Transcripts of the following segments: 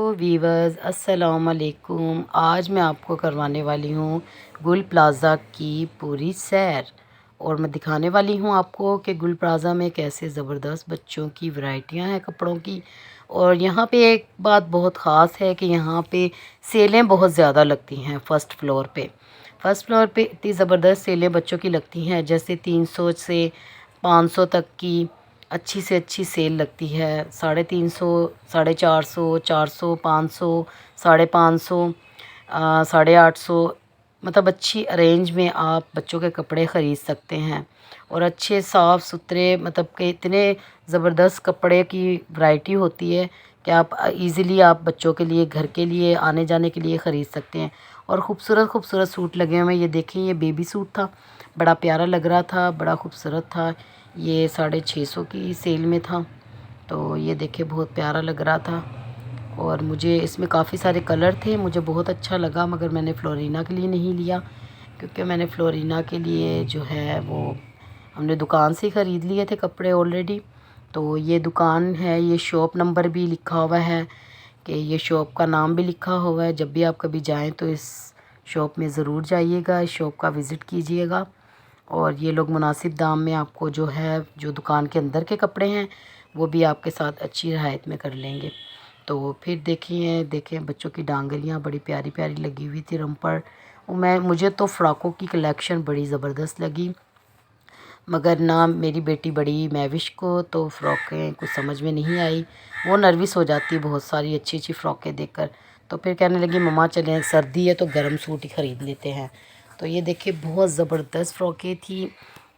तो वीवर्स अस्सलाम वालेकुम। आज मैं आपको करवाने वाली हूँ गुल प्लाज़ा की पूरी सैर और मैं दिखाने वाली हूँ आपको कि गुल प्लाज़ा में कैसे ज़बरदस्त बच्चों की वैरायटियाँ हैं कपड़ों की। और यहाँ पे एक बात बहुत ख़ास है कि यहाँ पे सेलें बहुत ज़्यादा लगती हैं। फ़र्स्ट फ्लोर पे इतनी ज़बरदस्त सेलें बच्चों की लगती हैं, जैसे 300 से 500 तक की अच्छी से अच्छी सेल लगती है। 350, 450, 400, 500, 550, 850, मतलब अच्छी रेंज में आप बच्चों के कपड़े ख़रीद सकते हैं। और अच्छे साफ़ सुथरे, मतलब कि इतने ज़बरदस्त कपड़े की वैरायटी होती है कि आप इजीली आप बच्चों के लिए, घर के लिए, आने जाने के लिए ख़रीद सकते हैं। और ख़ूबसूरत ख़ूबसूरत सूट लगे हुए हैं। ये देखें, ये बेबी सूट था, बड़ा प्यारा लग रहा था, बड़ा खूबसूरत था। ये 650 की सेल में था, तो ये देखे बहुत प्यारा लग रहा था। और मुझे इसमें काफ़ी सारे कलर थे, मुझे बहुत अच्छा लगा, मगर मैंने फ्लोरीना के लिए नहीं लिया, क्योंकि मैंने फ्लोरीना के लिए जो है वो हमने दुकान से ख़रीद लिए थे कपड़े ऑलरेडी। तो ये दुकान है, ये शॉप नंबर भी लिखा हुआ है कि ये शॉप का नाम भी लिखा हुआ है। जब भी आप कभी जाएं तो इस शॉप में ज़रूर जाइएगा, इस शॉप का विज़िट कीजिएगा। और ये लोग मुनासिब दाम में आपको जो है, जो दुकान के अंदर के कपड़े हैं वो भी आपके साथ अच्छी रियायत में कर लेंगे। तो फिर देखें बच्चों की डांगरियाँ बड़ी प्यारी प्यारी लगी हुई थी, रम्पर। और मुझे तो फ़्रॉकों की कलेक्शन बड़ी ज़बरदस्त लगी, मगर ना मेरी बेटी बड़ी महविश को तो फ़्रॉकें कुछ समझ में नहीं आई। वो नर्वस हो जाती बहुत सारी अच्छी अच्छी फ़्रॉकें देखकर। तो फिर कहने लगी मम्मा चलें, सर्दी है तो गर्म सूट ही ख़रीद लेते हैं। तो ये देखिए बहुत ज़बरदस्त फ़्रॉकें थी।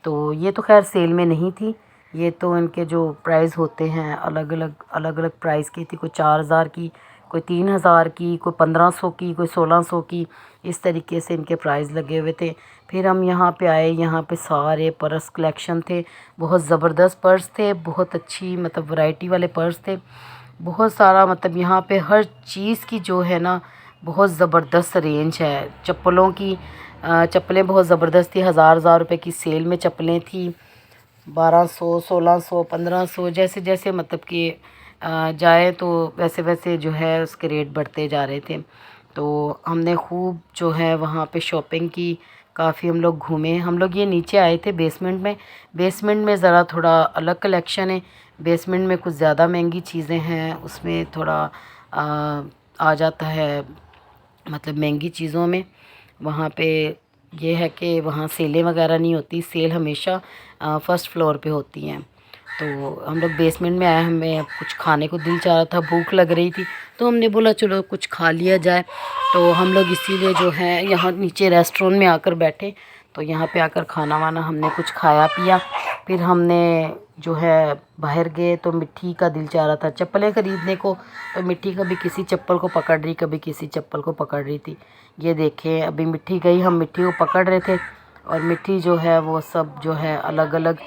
तो ये तो खैर सेल में नहीं थी, ये तो इनके जो प्राइस होते हैं अलग अलग प्राइस की थी। कोई 4000 की, कोई 3000 की, कोई 1500 की, कोई 1600 की, इस तरीके से इनके प्राइस लगे हुए थे। फिर हम यहाँ पे आए, यहाँ पे सारे पर्स कलेक्शन थे, बहुत ज़बरदस्त पर्स थे, बहुत अच्छी मतलब वैरायटी वाले पर्स थे, बहुत सारा। मतलब यहाँ पे हर चीज़ की जो है ना बहुत ज़बरदस्त रेंज है। चप्पलों की चप्पलें बहुत ज़बरदस्त थी, हज़ार रुपए की सेल में चप्पलें थी। 1200, 1600, 1500, जैसे जैसे मतलब कि जाए तो वैसे वैसे जो है उसके रेट बढ़ते जा रहे थे। तो हमने खूब जो है वहाँ पे शॉपिंग की, काफ़ी हम लोग घूमे। हम लोग ये नीचे आए थे बेसमेंट में। बेसमेंट में ज़रा थोड़ा अलग कलेक्शन है, बेसमेंट में कुछ ज़्यादा महंगी चीज़ें हैं, उसमें थोड़ा आ जाता है, मतलब महंगी चीज़ों में। वहाँ पे ये है कि वहाँ सेलें वगैरह नहीं होती, सेल हमेशा फ़र्स्ट फ्लोर पे होती हैं। तो हम लोग बेसमेंट में आए, हमें कुछ खाने को दिल चाह रहा था, भूख लग रही थी, तो हमने बोला चलो कुछ खा लिया जाए। तो हम लोग इसीलिए जो है यहाँ नीचे रेस्टोरेंट में आकर बैठे। तो यहाँ पे आकर खाना वाना हमने कुछ खाया पिया। फिर हमने जो है बाहर गए, तो मिट्टी का दिल चाह रहा था चप्पलें ख़रीदने को। तो मिट्टी कभी किसी चप्पल को पकड़ रही, कभी किसी चप्पल को पकड़ रही थी। ये देखें अभी मिट्टी गई, हम मिट्टी को पकड़ रहे थे, और मिट्टी जो है वो सब जो है अलग अलग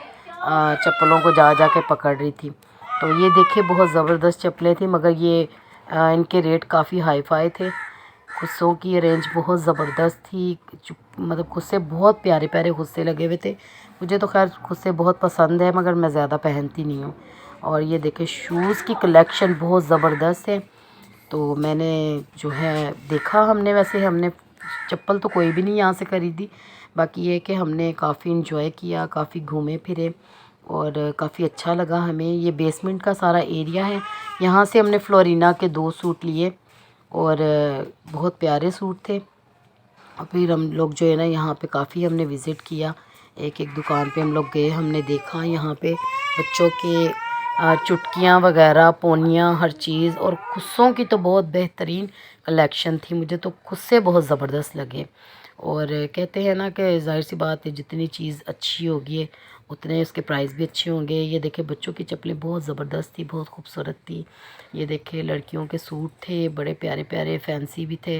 चप्पलों को जा जा के पकड़ रही थी। तो ये देखिए बहुत ज़बरदस्त चप्पलें थी, मगर ये इनके रेट काफ़ी हाई फाई थे। खुस्सों की रेंज बहुत ज़बरदस्त थी, मतलब खुस्से बहुत प्यारे प्यारे खुस्से लगे हुए थे। मुझे तो खैर खुस्से बहुत पसंद है, मगर मैं ज़्यादा पहनती नहीं हूँ। और ये देखिए शूज़ की कलेक्शन बहुत ज़बरदस्त है। तो मैंने जो है देखा, हमने चप्पल तो कोई भी नहीं यहाँ से ख़रीदी। बाकी ये कि हमने काफ़ी इंजॉय किया, काफ़ी घूमे फिरे, और काफ़ी अच्छा लगा हमें। ये बेसमेंट का सारा एरिया है, यहाँ से हमने फ्लोरीना के 2 सूट लिए, और बहुत प्यारे सूट थे। और फिर हम लोग जो है ना यहाँ पे काफ़ी हमने विज़िट किया, एक एक दुकान पे हम लोग गए, हमने देखा यहाँ पे बच्चों के चुटकियाँ वगैरह, पोनियाँ, हर चीज़। और खुस्सों की तो बहुत बेहतरीन कलेक्शन थी, मुझे तो खुस्से बहुत ज़बरदस्त लगे। और कहते हैं ना कि ज़ाहिर सी बात है, जितनी चीज़ अच्छी होगी उतने उसके प्राइस भी अच्छे होंगे। ये देखे बच्चों की चप्पलें बहुत ज़बरदस्त थी, बहुत खूबसूरत थी। ये देखे लड़कियों के सूट थे, बड़े प्यारे प्यारे, फैंसी भी थे,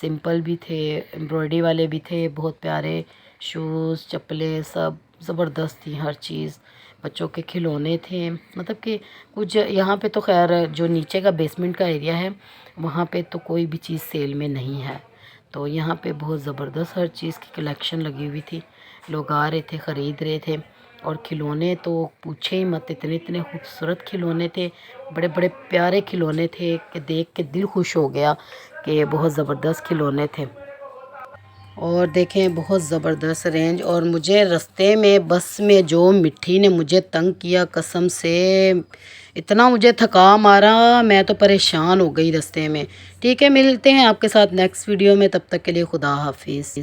सिंपल भी थे, एम्ब्रॉयडरी वाले भी थे, बहुत प्यारे। शूज़, चप्पलें सब ज़बरदस्त थी, हर चीज़। बच्चों के खिलौने थे, मतलब कि कुछ यहाँ पे तो खैर जो नीचे का बेसमेंट का एरिया है वहाँ पे तो कोई भी चीज़ सेल में नहीं है। तो यहाँ पे बहुत ज़बरदस्त हर चीज़ की कलेक्शन लगी हुई थी, लोग आ रहे थे, ख़रीद रहे थे। और खिलौने तो पूछे ही मत, इतने इतने खूबसूरत खिलौने थे, बड़े बड़े प्यारे खिलौने थे कि देख के दिल खुश हो गया कि बहुत ज़बरदस्त खिलौने थे। और देखें बहुत ज़बरदस्त रेंज। और मुझे रास्ते में बस में जो मिट्टी ने मुझे तंग किया कसम से, इतना मुझे थका मारा, मैं तो परेशान हो गई रास्ते में। ठीक है, मिलते हैं आपके साथ नेक्स्ट वीडियो में, तब तक के लिए खुदा हाफिज़।